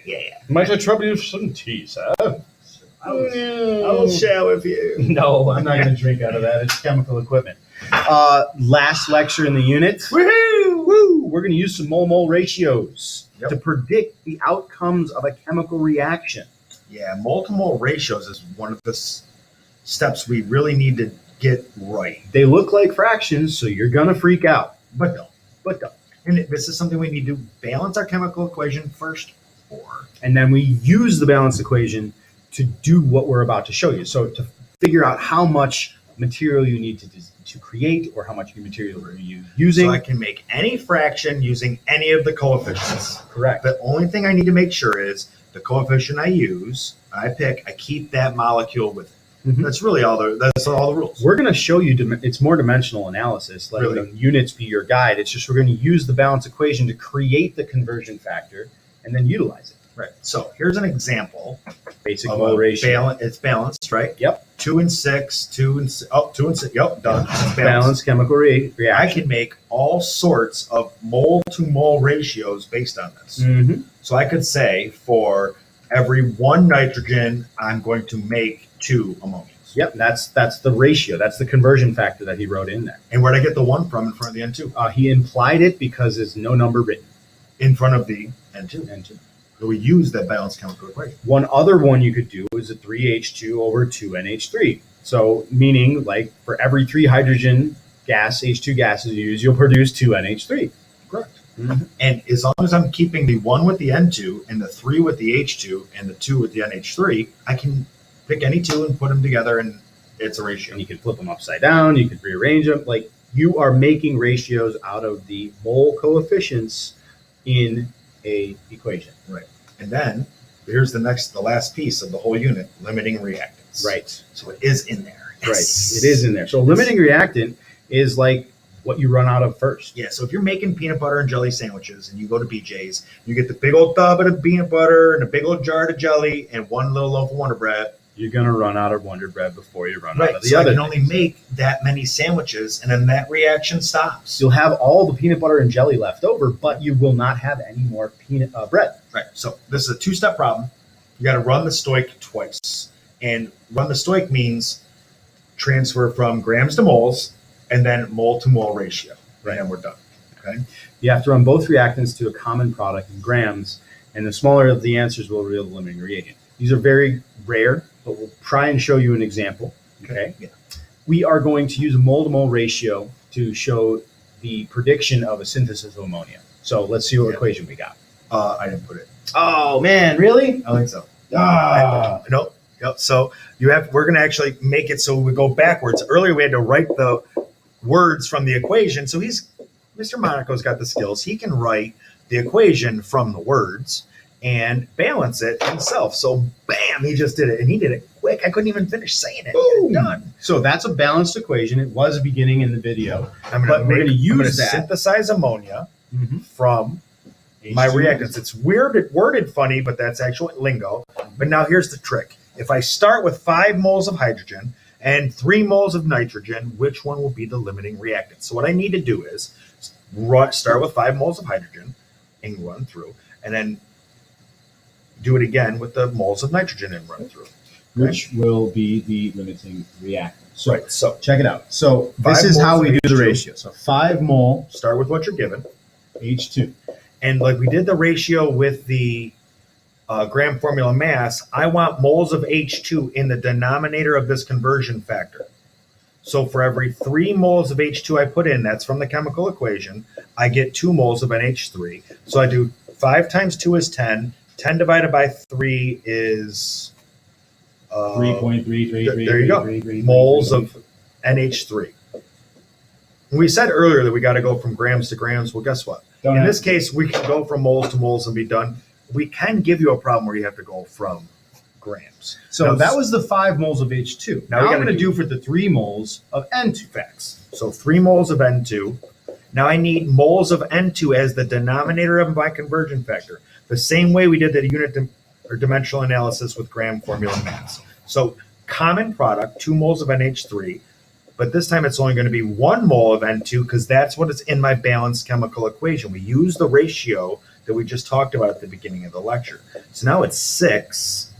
Yeah. Might I trouble you for some tea, sir? I will share with you. No, I'm not going to drink out of that. It's chemical equipment. Last lecture in the unit. Woohoo! Woo! We're going to use some mole-mole ratios to predict the outcomes of a chemical reaction. Yeah, mole-to-mole ratios is one of the steps we really need to get right. They look like fractions, so you're going to freak out. But don't. But And this is something we need to balance our chemical equation first for. And then we use the balance equation to do what we're about to show you. So to figure out how much material you need to create or how much material are you using. So I can make any fraction using any of the coefficients. Correct. The only thing I need to make sure is the coefficient I use, I keep that molecule with it. Mm-hmm. That's really all the rules. We're going to show you, it's more dimensional analysis, letting the units be your guide. It's just we're going to use the balance equation to create the conversion factor and then utilize it. Right. So here's an example. Basic mole ratio. It's balanced, right? Yep. 2 and 6, 2 and 6. Oh, 2 and 6. Yep, done. Balanced chemical reaction. I can make all sorts of mole-to-mole ratios based on this. Mm-hmm. So I could say for every 1 nitrogen, I'm going to make 2 ammonias. Yep, that's the ratio. That's the conversion factor that he wrote in there. And where'd I get the 1 from in front of the N2? He implied it because there's no number written. In front of the N2. So we use that balanced chemical equation. One other one you could do is a 3H2 over 2NH3. So meaning like for every 3 hydrogen gas, H2 gases you use, you'll produce 2NH3. Correct. Mm-hmm. And as long as I'm keeping the 1 with the N2 and the 3 with the H2 and the 2 with the NH3, I can pick any 2 and put them together and it's a ratio. And you can flip them upside down. You can rearrange them. Like you are making ratios out of the mole coefficients in a equation. Right. And then here's the last piece of the whole unit, limiting reactants. Right. So it is in there. Yes. Right. It is in there. So limiting reactant is like what you run out of first. Yeah. So if you're making peanut butter and jelly sandwiches and you go to BJ's, you get the big old tub of the peanut butter and a big old jar of jelly and 1 little loaf of Wonder Bread. You're going to run out of Wonder Bread before you run out of the so other. I can only make that many sandwiches, and then that reaction stops. You'll have all the peanut butter and jelly left over, but you will not have any more bread. Right. So this is a 2-step problem. You got to run the Stoich twice. And run the Stoich means transfer from grams to moles and then mole-to-mole ratio. Right. And we're done. Okay. You have to run both reactants to a common product in grams, and the smaller of the answers will reveal the limiting reagent. These are very rare, but we'll try and show you an example. Okay. Yeah. We are going to use a mole-to-mole ratio to show the prediction of a synthesis of ammonia. So let's see what equation we got. I didn't put it. Oh man, really? I think so. Nope. So we're going to actually make it so we go backwards. Earlier we had to write the words from the equation. So Mr. Monaco's got the skills. He can write the equation from the words and balance it himself. So bam, he just did it. And he did it quick. I couldn't even finish saying it. Boom. Done. So that's a balanced equation. It was beginning in the video. We're going to use that. Synthesize ammonia from my reactants. It's worded funny, but that's actual lingo. But now here's the trick. If I start with 5 moles of hydrogen and 3 moles of nitrogen, which one will be the limiting reactant? So what I need to do is start with 5 moles of hydrogen and run through, and then do it again with the moles of nitrogen and run through. Which will be the limiting reactant. So, right. So check it out. So this is how we do the ratio. So 5 mole. Start with what you're given. H2. And like we did the ratio with the gram formula mass, I want moles of H2 in the denominator of this conversion factor. So for every 3 moles of H2 I put in, that's from the chemical equation, I get 2 moles of NH3. So I do 5 times 2 is 10. 10 divided by 3 is 3.333. There you go. Moles of NH3. We said earlier that we got to go from grams to grams. Well, guess what? In this case, we can go from moles to moles and be done. We can give you a problem where you have to go from grams. So now, that was the 5 moles of H2. Now we're going to do for the 3 moles of N2. Facts. So 3 moles of N2. Now I need moles of N2 as the denominator of my conversion factor. The same way we did the unit or dimensional analysis with gram formula mass. So common product, 2 moles of NH3, but this time it's only going to be 1 mole of N2 because that's what is in my balanced chemical equation. We use the ratio that we just talked about at the beginning of the lecture. So now it's 6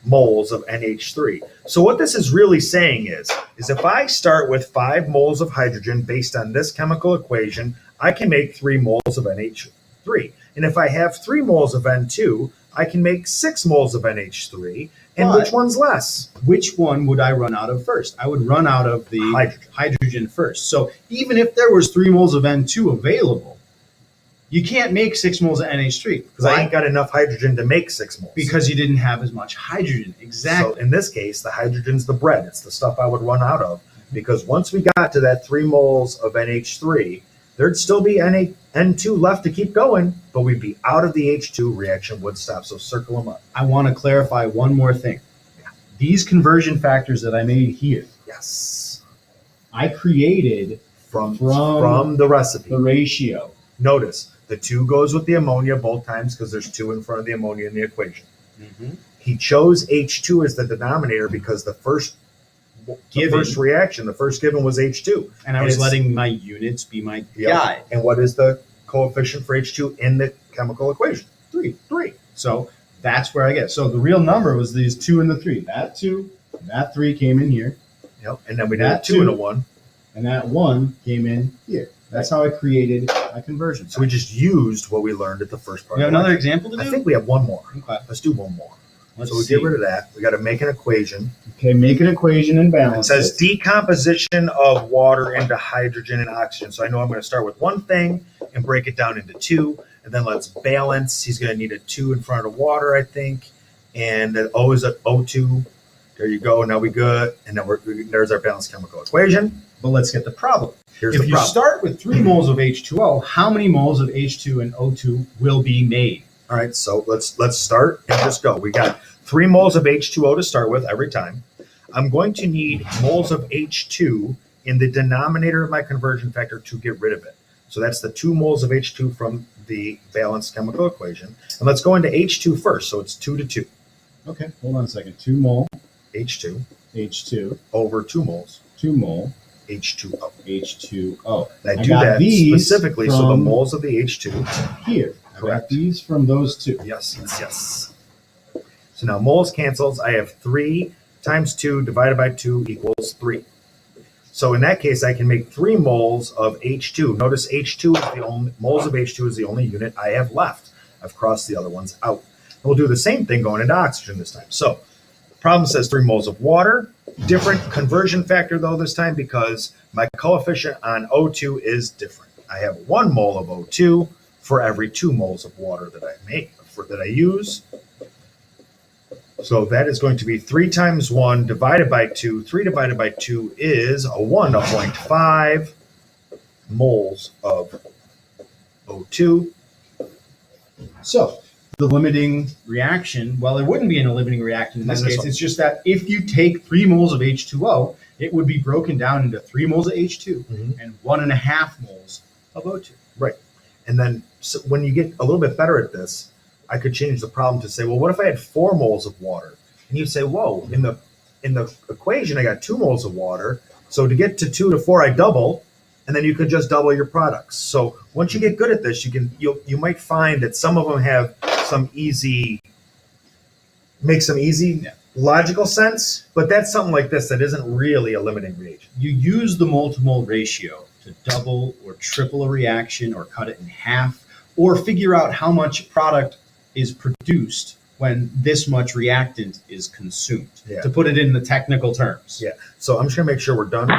moles of NH3. So what this is really saying is if I start with 5 moles of hydrogen based on this chemical equation, I can make 3 moles of NH3. And if I have 3 moles of N2, I can make 6 moles of NH3. And But which one's less? which one would I run out of first? I would run out of the hydrogen first. So even if there was 3 moles of N2 available, you can't make 6 moles of NH3. Because I ain't got enough hydrogen to make 6 moles. Because you didn't have as much hydrogen. Exactly. So in this case, the hydrogen's the bread. It's the stuff I would run out of. Because once we got to that 3 moles of NH3, there'd still be N2 left to keep going, but we'd be out of the H2, reaction would stop. So circle them up. I want to clarify one more thing. These conversion factors that I made here, Yes. I created From From the recipe. the ratio. Notice, the 2 goes with the ammonia both times because there's 2 in front of the ammonia in the equation. He chose H2 as the denominator because the first reaction, the first given was H2. And I was letting my units be my guide. And what is the coefficient for H2 in the chemical equation? 3. So that's where I get. So the real number was these 2 and the 3. That 2, and that 3 came in here. Yep. And then we did That 2 and a 2. 1. And that 1 came in here. That's how I created my conversion. So we just used what we learned at the first part. We have another example to do? I think we have one more. Okay. Let's do one more. Let's So we see. get rid of that. We got to make an equation. Okay, make an equation and It balance says it. decomposition of water into hydrogen and oxygen. So I know I'm going to start with one thing and break it down into 2. And then let's balance. He's going to need a 2 in front of water, I think. And the O is an O2. There you go. Now we good. And then there's our balanced chemical equation. But let's get the problem. Here's If the you problem. start with 3 moles of H2O, how many moles of H2 and O2 will be made? All right, so let's start and just go. We got 3 moles of H2O to start with every time. I'm going to need moles of H2 in the denominator of my conversion factor to get rid of it. So that's the 2 moles of H2 from the balanced chemical equation. And let's go into H2 first. So it's 2 to 2. Okay, hold on a second. 2 mole H2 H2, over 2 moles 2 mole H2O. H2O. And I do got that these specifically so the from moles of the H2. Here. I got Correct. these from those 2. Yes. So now moles cancels. I have 3 times 2 divided by 2 equals 3. So in that case, I can make 3 moles of H2. Notice H2 is the only, moles of H2 is the only unit I have left. I've crossed the other ones out. And we'll do the same thing going into oxygen this time. So the problem says 3 moles of water. Different conversion factor though this time because my coefficient on O2 is different. I have 1 mole of O2 for every 2 moles of water that I use. So that is going to be 3 times 1 divided by 2. 3 divided by 2 is a 1.5 moles of O2. So the limiting reaction, well, there wouldn't be a limiting reaction in this case. It's just that if you take 3 moles of H2O, it would be broken down into 3 moles of H2 and 1.5 moles of O2. Right. And then so when you get a little bit better at this, I could change the problem to say, well, what if I had 4 moles of water? And you'd say, whoa, in the equation, I got 2 moles of water. So to get to 2 to 4, I double, and then you could just double your products. So once you get good at this, you might find that some of them have some easy logical sense, but that's something like this that isn't really a limiting reagent. You use the mole to mole ratio to double or triple a reaction or cut it in half or figure out how much product is produced when this much reactant is consumed, to put it in the technical terms. Yeah. So I'm just going to make sure we're done.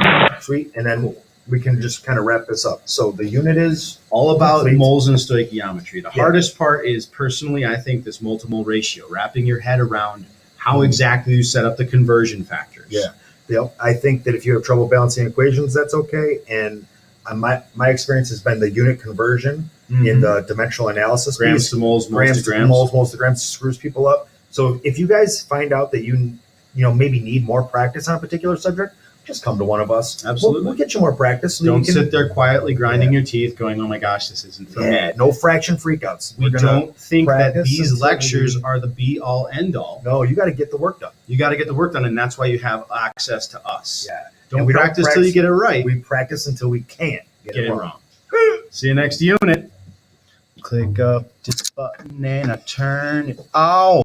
Sweet. And then we can just kind of wrap this up. So the unit is all about complete. moles and stoichiometry. The hardest part is, personally, I think this mole to mole ratio, wrapping your head around how exactly you set up the conversion factors. Yeah. I think that if you have trouble balancing equations, that's okay. And my experience has been the unit conversion in the dimensional analysis. Grams to moles, moles to grams. Moles to grams screws people up. So if you guys find out that you maybe need more practice on a particular subject, just come to one of us. Absolutely. We'll get you more practice. So Don't sit there quietly grinding your teeth going, oh my gosh, this isn't for me. No fraction freakouts. We don't think that practice these until lectures are the be all end all. No, you got to get the work done. You got to get the work done, and that's why you have access to us. Yeah. Don't practice till you get it right. We practice until we can't get it wrong. See you next unit. Click up this button and I turn it. Oh!